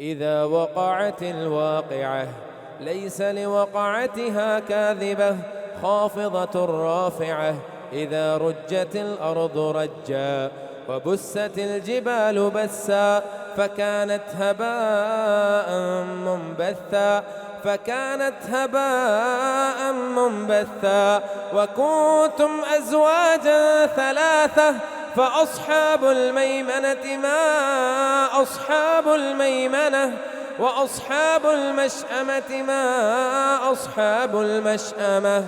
إذا وقعت الواقعة ليس لوقعتها كاذبة خافضة رافعة إذا رجت الأرض رجا وبست الجبال بسا فكانت هباء منبثا وكنتم أزواجا ثلاثة فأصحاب الميمنة ما أصحاب الميمنة وأصحاب المشأمة ما أصحاب المشأمة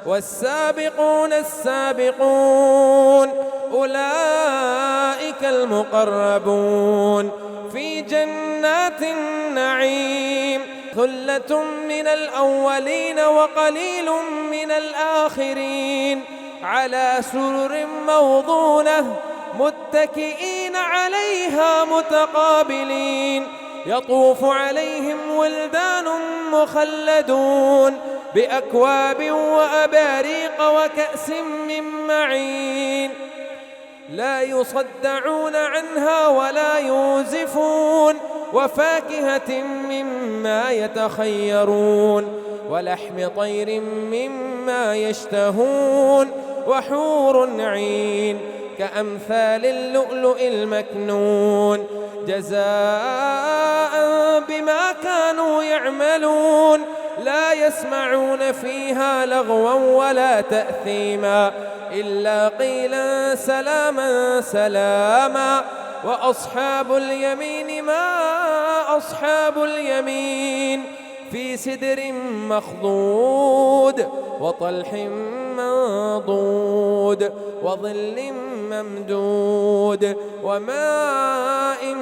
والسابقون السابقون أولئك المقربون في جنات النعيم ثلة من الأولين وقليل من الآخرين على سرر موضونة متكئين عليها متقابلين يطوف عليهم ولدان مخلدون بأكواب وأباريق وكأس من معين لا يصدعون عنها ولا يوزفون وفاكهة مما يتخيرون ولحم طير مما يشتهون وحور عين كأمثال اللؤلؤ المكنون جزاء بما كانوا يعملون لا يسمعون فيها لغوا ولا تأثيما إلا قيلا سلاما سلاما وأصحاب اليمين ما أصحاب اليمين في سدر مخضود وطلح منضود وظل ممدود وماء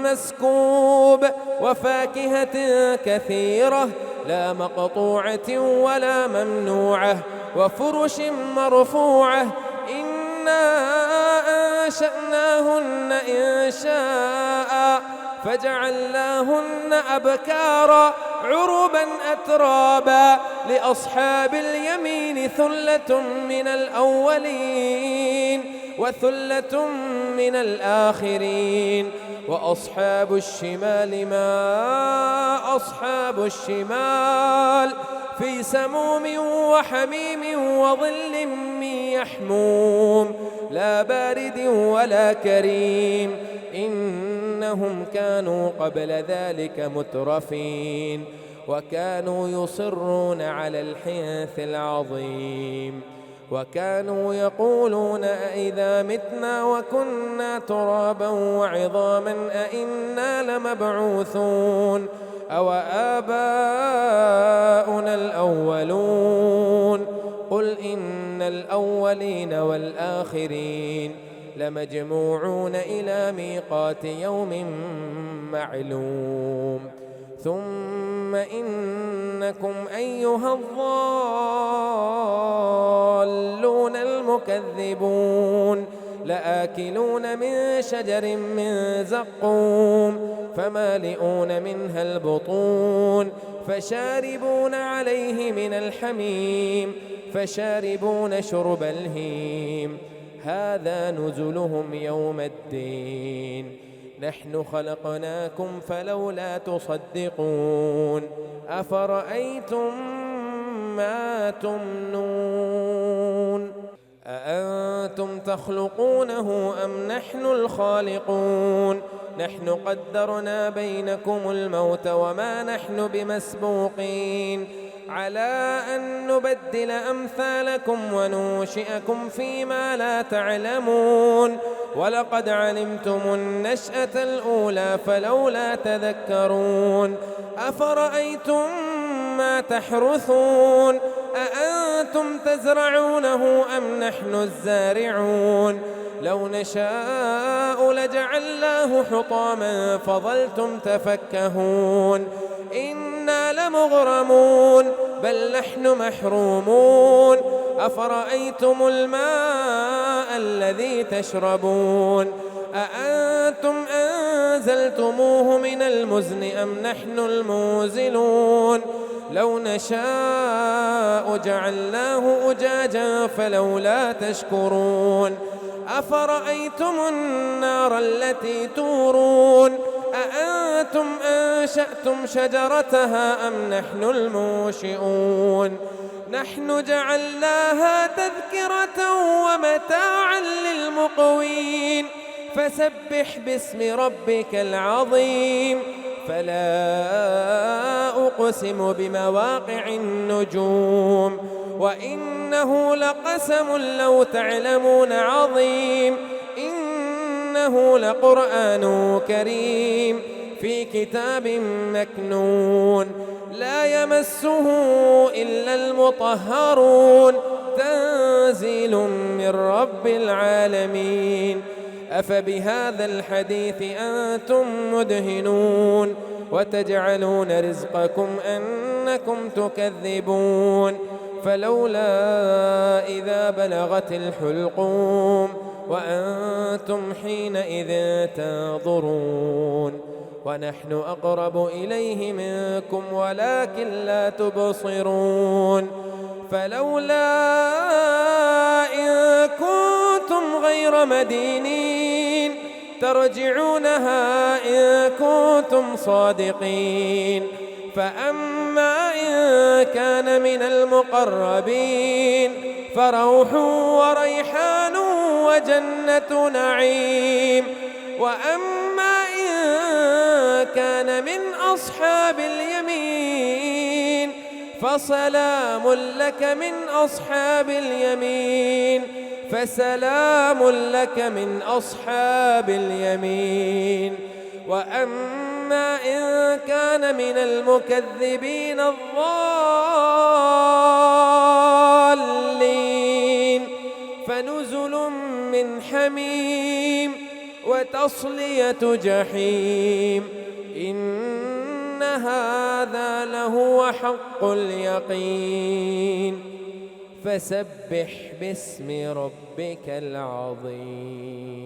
مسكوب وفاكهة كثيرة لا مقطوعة ولا ممنوعة وفرش مرفوعة إنا أنشأناهن إنشاء فجعلناهن أبكارا عربا أترابا لأصحاب اليمين ثلة من الأولين وثلة من الآخرين وأصحاب الشمال ما أصحاب الشمال في سموم وحميم وظل من يحموم لا بارد ولا كريم إنهم كانوا قبل ذلك مترفين وكانوا يصرون على الحنث العظيم وكانوا يقولون أئذا متنا وكنا ترابا وعظاما أئنا لمبعوثون أو آباؤنا الأولون قل إن الأولين والآخرين لمجموعون إلى ميقات يوم معلوم ثم إنكم أيها الضالون المكذبون لآكلون من شجر من زقوم فمالئون منها البطون فشاربون عليه من الحميم فشاربون شرب الهيم هذا نزلهم يوم الدين نحن خلقناكم فلولا تصدقون أفرأيتم ما تمنون أأنتم تخلقونه أم نحن الخالقون نحن قدرنا بينكم الموت وما نحن بمسبوقين على أن نبدل أمثالكم وننشئكم فيما لا تعلمون ولقد علمتم النشأة الأولى فلولا تذكرون أفرأيتم ما تحرثون أأنتم تزرعونه أم نحن الزارعون لو نشاء لجعلناه حطاما فظلتم تفكهون إنا لمغرمون بل نحن محرومون أفرأيتم الماء الذي تشربون أأنتم أنزلتموه من المزن أم نحن المنزلون لو نشاء جعلناه أجاجا فلولا تشكرون أفرأيتم النار التي تورون أأنتم أنشأتم شجرتها أم نحن المنشئون نحن جعلناها تذكرة ومتاعا للمقوين فسبح باسم ربك العظيم فلا أقسم بمواقع النجوم وإنه لقسم لو تعلمون عظيم إنه لقرآن كريم في كتاب مكنون لا يمسه إلا المطهرون تنزيل من رب العالمين أفبهذا الحديث أنتم مدهنون وتجعلون رزقكم أنكم تكذبون فلولا إذا بلغت الحلقوم وأنتم حينئذ تنظرون ونحن أقرب إليه منكم ولكن لا تبصرون فلولا إن كنتم غير مدينين ترجعونها إن كنتم صادقين فأما إن كان من المقربين فروح وريحان وجنة نعيم وأما إن كان من أصحاب اليمين فسلام لك من أصحاب اليمين فسلام لك من أصحاب اليمين وأما إن كان من المكذبين الضالين فنزل من حميم وتصلية جحيم إن هذا لهو حق اليقين فسبح باسم ربك العظيم.